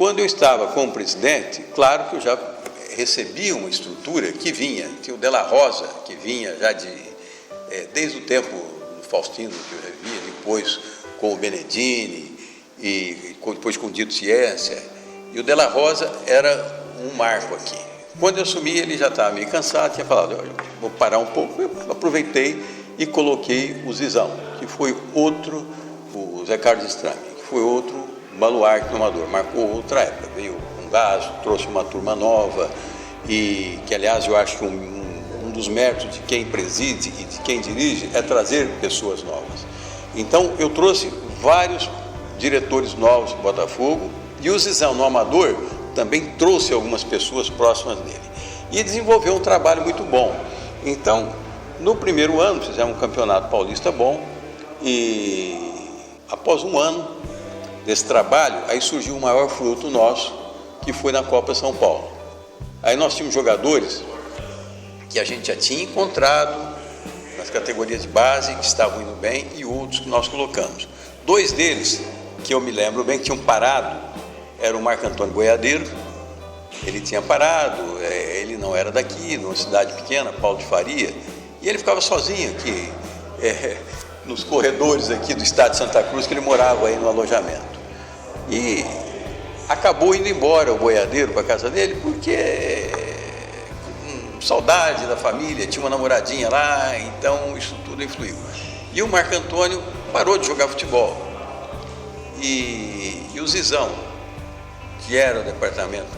quando eu estava como presidente, claro que eu já recebia uma estrutura que vinha, tinha o Della Rosa, que vinha já desde o tempo do Faustino, que eu já via, depois com o Benedini, e depois com o Dito Ciência, e o Della Rosa era um marco aqui. Quando eu assumi, ele já estava meio cansado, tinha falado, vou parar um pouco, eu aproveitei e coloquei o Zizão, que foi outro, o Zé Carlos Strame, que foi outro baluarte no Amador, marcou outra época, veio com gás, trouxe uma turma nova, e que, aliás, eu acho que um dos méritos de quem preside e de quem dirige é trazer pessoas novas. Então, eu trouxe vários diretores novos do Botafogo, e o Zizão no Amador também trouxe algumas pessoas próximas dele. E desenvolveu um trabalho muito bom. Então, no primeiro ano, fizemos um campeonato paulista bom, e após um ano desse trabalho, aí surgiu o maior fruto nosso, que foi na Copa São Paulo. Aí nós tínhamos jogadores que a gente já tinha encontrado nas categorias de base, que estavam indo bem, e outros que nós colocamos. 2 deles, que eu me lembro bem, que tinham parado, era o Marco Antônio Boiadeiro. Ele tinha parado, ele não era daqui, numa cidade pequena, Paulo de Faria, e ele ficava sozinho aqui, nos corredores aqui do estado de Santa Cruz, que ele morava aí no alojamento. E acabou indo embora o Boiadeiro para a casa dele, porque com saudade da família, tinha uma namoradinha lá, então isso tudo influiu. E o Marco Antônio parou de jogar futebol. E o Zizão, que era o departamento,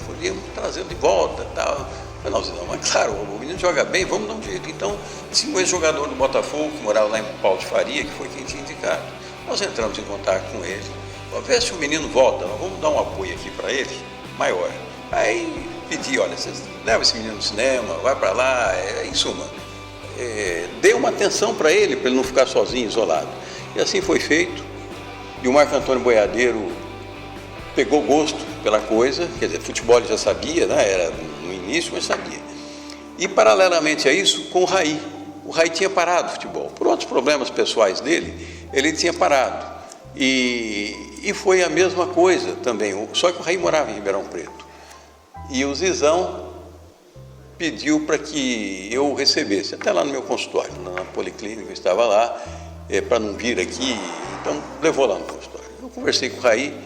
podíamos trazê-lo de volta, tal. Eu não, Zizão, mas claro, o menino joga bem, vamos dar um jeito. Então, tinha um ex-jogador do Botafogo, que morava lá em Paulo de Faria, que foi quem tinha indicado. Nós entramos em contato com ele, vamos ver se o menino volta, nós vamos dar um apoio aqui para ele, maior. Aí pedi, olha, vocês levam esse menino no cinema, vai para lá, em suma, dê uma atenção para ele não ficar sozinho, isolado. E assim foi feito, e o Marco Antônio Boiadeiro pegou gosto pela coisa, quer dizer, futebol ele já sabia, né? Era no início, mas sabia. E paralelamente a isso, com o Raí. O Raí tinha parado o futebol. Por outros problemas pessoais dele, ele tinha parado. E foi a mesma coisa também, só que o Raí morava em Ribeirão Preto. E o Zizão pediu para que eu recebesse, até lá no meu consultório, na Policlínica, eu estava lá, para não vir aqui, então levou lá no consultório. Eu conversei com o Raí,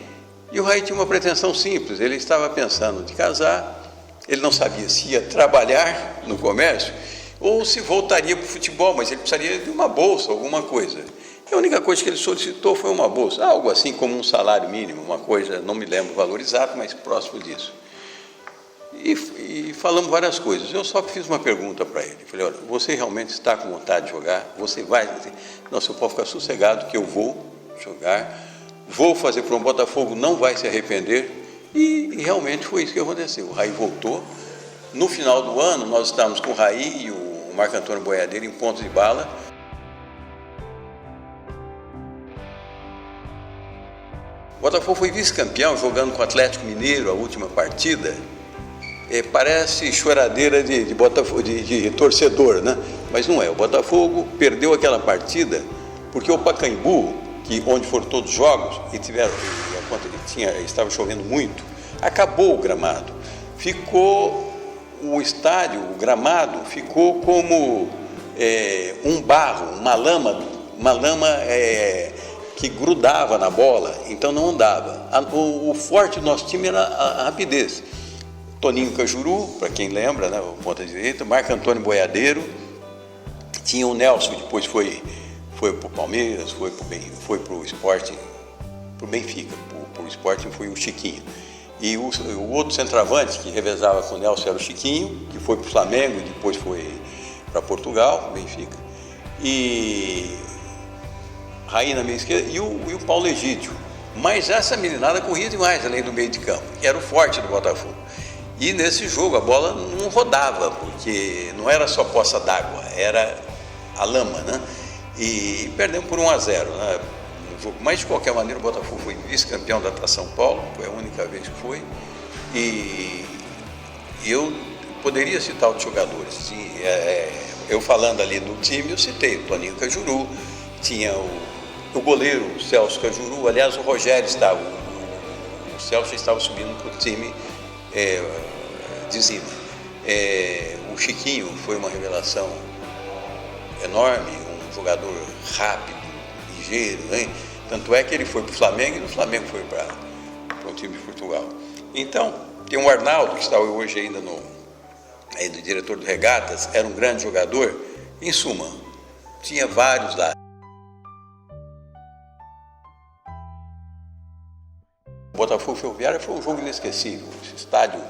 e o Raí tinha uma pretensão simples, ele estava pensando de casar, ele não sabia se ia trabalhar no comércio ou se voltaria para o futebol, mas ele precisaria de uma bolsa, alguma coisa. E a única coisa que ele solicitou foi uma bolsa, algo assim como um salário mínimo, uma coisa, não me lembro o valor exato, mas próximo disso. E falamos várias coisas. Eu só fiz uma pergunta para ele. Falei, olha, você realmente está com vontade de jogar? Você vai? Não, você pode ficar sossegado que eu vou jogar, vou fazer para o Botafogo, não vai se arrepender. E realmente foi isso que aconteceu. O Raí voltou. No final do ano, nós estávamos com o Raí e o Marco Antônio Boiadeiro em pontos de bala. O Botafogo foi vice-campeão jogando com o Atlético Mineiro a última partida. Parece choradeira de torcedor, né? Mas não é. O Botafogo perdeu aquela partida porque o Pacaembu, onde foram todos os jogos, estava chovendo muito, acabou o gramado. Ficou o estádio, o gramado, ficou como um barro, uma lama que grudava na bola, então não andava. O forte do nosso time era a rapidez. Toninho Cajuru, para quem lembra, né, o ponta direita, Marco Antônio Boiadeiro, tinha o Nelson, que depois foi para o Palmeiras, foi para o Sporting, para o Benfica, para o Sporting foi o Chiquinho. E o outro centroavante que revezava com o Nelson era o Chiquinho, que foi para o Flamengo e depois foi para Portugal, Benfica. E Raí na minha esquerda e o Paulo Egídio. Mas essa meninada corria demais além do meio de campo, que era o forte do Botafogo. E nesse jogo a bola não rodava, porque não era só poça d'água, era a lama, né? E perdemos por 1-0, né, no jogo. Mas de qualquer maneira o Botafogo foi vice-campeão da Taça São Paulo, foi a única vez que foi. E eu poderia citar outros jogadores. Eu falando ali do time, eu citei o Toninho Cajuru, tinha o goleiro Celso Cajuru, aliás o Rogério estava, Celso já estava subindo para o time de cima. O Chiquinho foi uma revelação enorme, um jogador rápido, ligeiro, né? Tanto é que ele foi para o Flamengo e do Flamengo foi para o time de Portugal. Então, tem o Arnaldo, que está hoje ainda no diretor do Regatas, era um grande jogador. Em suma, tinha vários lá. O Botafogo Ferroviário foi um jogo inesquecível, esse estádio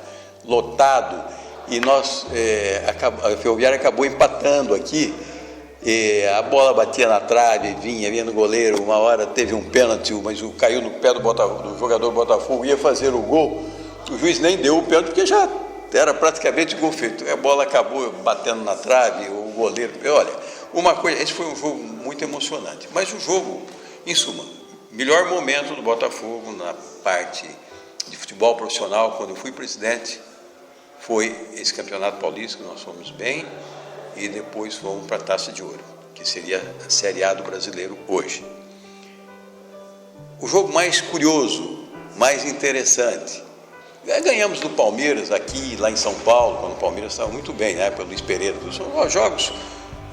lotado, e a Ferroviária acabou empatando aqui. A bola batia na trave, vinha no goleiro, uma hora teve um pênalti, mas caiu no pé do jogador do Botafogo, ia fazer o gol, o juiz nem deu o pênalti, porque já era praticamente gol feito. A bola acabou batendo na trave, o goleiro... Olha, esse foi um jogo muito emocionante, mas o jogo, em suma, melhor momento do Botafogo na parte de futebol profissional, quando eu fui presidente, foi esse Campeonato Paulista, que nós fomos bem, e depois fomos para a Taça de Ouro, que seria a Série A do brasileiro hoje. O jogo mais curioso, mais interessante, ganhamos do Palmeiras aqui, lá em São Paulo, quando o Palmeiras estava muito bem, né, pelo Luiz Pereira. São jogos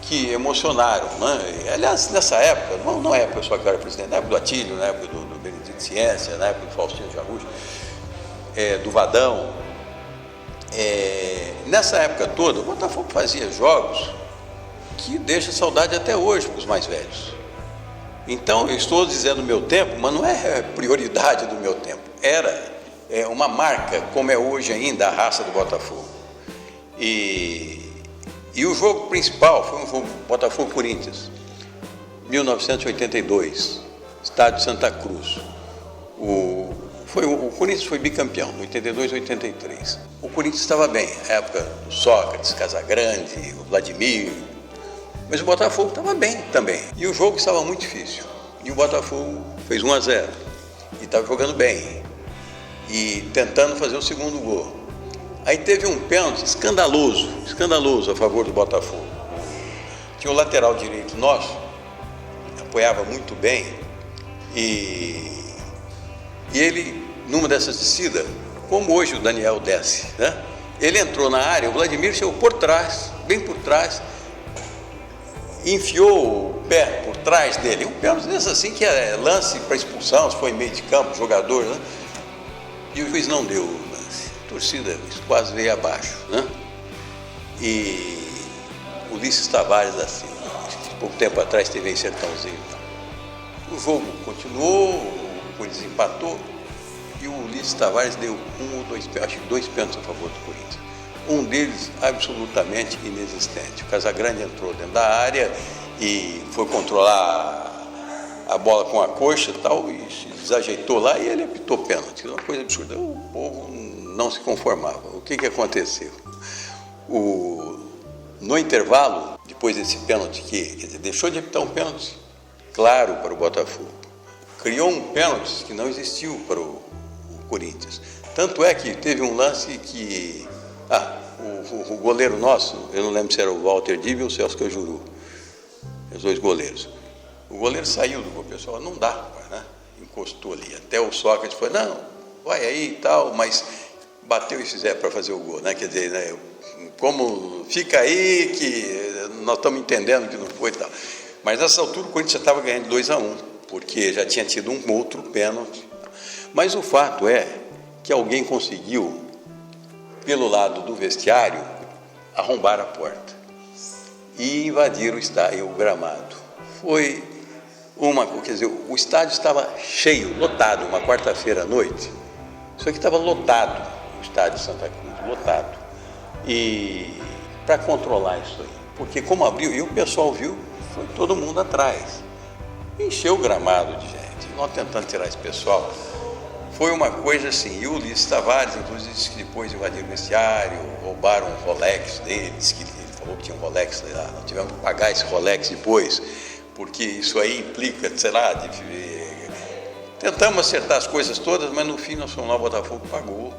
que emocionaram, né? Aliás, nessa época, não é a pessoa que era presidente, na época do Atílio, na época do Benedito Ciência, na época do Faustino de Arrujo, do Vadão. Nessa época toda, o Botafogo fazia jogos que deixam saudade até hoje para os mais velhos. Então, eu estou dizendo meu tempo, mas não é prioridade do meu tempo. Era uma marca, como é hoje ainda, a raça do Botafogo. E o jogo principal foi um jogo Botafogo-Corinthians, 1982, estádio Santa Cruz. O Corinthians foi bicampeão, 82 e 83. O Corinthians estava bem, na época do Sócrates, Casagrande, o Vladimir, mas o Botafogo estava bem também. E o jogo estava muito difícil. E o Botafogo fez 1-0 e estava jogando bem e tentando fazer o segundo gol. Aí teve um pênalti escandaloso a favor do Botafogo. Tinha o lateral direito nosso, apoiava muito bem, e ele, numa dessas descidas, como hoje o Daniel desce, né? Ele entrou na área, o Vladimir chegou por trás, bem por trás, enfiou o pé por trás dele. Um pênalti desse assim, que é lance para expulsão, se foi em meio de campo, jogador, né? E o juiz não deu o lance. A torcida quase veio abaixo, né? E o Ulisses Tavares, assim, pouco tempo atrás teve em Sertãozinho. O jogo continuou, o Corinthians empatou, e o Ulisses Tavares deu dois pênaltis a favor do Corinthians. Um deles absolutamente inexistente. O Casagrande entrou dentro da área e foi controlar a bola com a coxa e tal, e se desajeitou lá e ele apitou pênalti. Uma coisa absurda. O povo não se conformava. O que aconteceu? No intervalo, depois desse pênalti, deixou de apitar um pênalti claro para o Botafogo, criou um pênalti que não existiu para o Corinthians. Tanto é que teve um lance que o goleiro nosso, eu não lembro se era o Walter Dib ou o Celso Cajuru, os dois goleiros. O goleiro saiu do gol, pessoal, não dá, né? Encostou ali. Até o Sócrates foi, não, vai aí e tal, mas bateu e fizer para fazer o gol, né? Quer dizer, né? Como fica aí que nós estamos entendendo que não foi e tal. Mas nessa altura o Corinthians já estava ganhando 2-1, porque já tinha tido um outro pênalti. Mas o fato é que alguém conseguiu, pelo lado do vestiário, arrombar a porta e invadir o gramado. Foi quer dizer, o estádio estava cheio, lotado, uma quarta-feira à noite. Isso aqui estava lotado, o estádio de Santa Cruz, lotado. E para controlar isso aí, porque como abriu, e o pessoal viu, foi todo mundo atrás. Encheu o gramado de gente, nós tentando tirar esse pessoal. Foi uma coisa assim, e o Ulisses Tavares, inclusive, disse que depois invadiram o vestiário, roubaram um Rolex dele, disse que ele falou que tinha um Rolex lá, nós tivemos que pagar esse Rolex depois, porque isso aí implica, sei lá, tentamos acertar as coisas todas, mas no fim nós fomos lá, o Botafogo pagou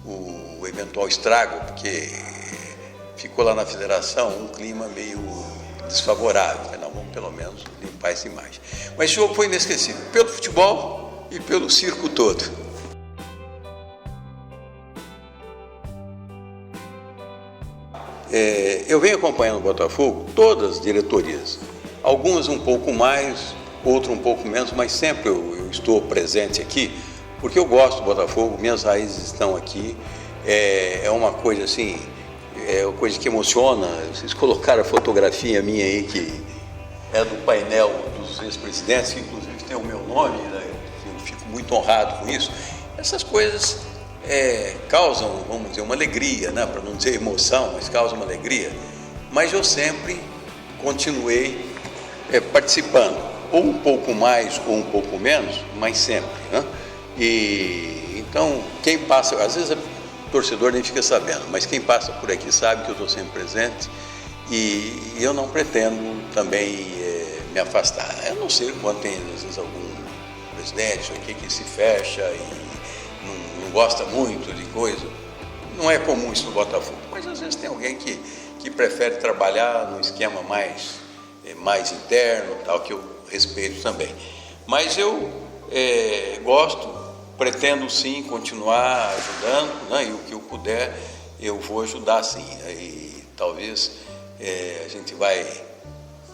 o eventual estrago, porque ficou lá na federação um clima meio desfavorável, mas não, vamos pelo menos limpar essa imagem. Mas esse jogo foi inesquecível, pelo futebol e pelo circo todo. eu venho acompanhando o Botafogo, todas as diretorias, algumas um pouco mais, outras um pouco menos, mas sempre eu estou presente aqui, porque eu gosto do Botafogo, minhas raízes estão aqui, é uma coisa assim, é uma coisa que emociona. Vocês colocaram a fotografia minha aí, que é do painel dos ex-presidentes, que inclusive tem o meu nome, né? Eu fico muito honrado com isso. Essas coisas causam, vamos dizer, uma alegria, né? Para não dizer emoção, mas causam uma alegria. Mas eu sempre continuei participando, ou um pouco mais ou um pouco menos, mas sempre, né? E então, quem passa, às vezes o torcedor nem fica sabendo, mas quem passa por aqui sabe que eu estou sempre presente e eu não pretendo também me afastar. Eu não sei quando tem, às vezes, algum presidente aqui que se fecha e não gosta muito de coisa. Não é comum isso no Botafogo, mas às vezes tem alguém que prefere trabalhar num esquema mais interno, tal, que eu respeito também. Mas eu gosto, pretendo sim continuar ajudando, né? E o que eu puder eu vou ajudar sim. E talvez a gente vai,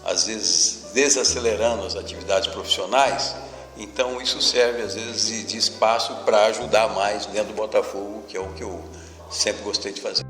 às vezes, desacelerando as atividades profissionais, então isso serve às vezes de espaço para ajudar mais dentro do Botafogo, que é o que eu sempre gostei de fazer.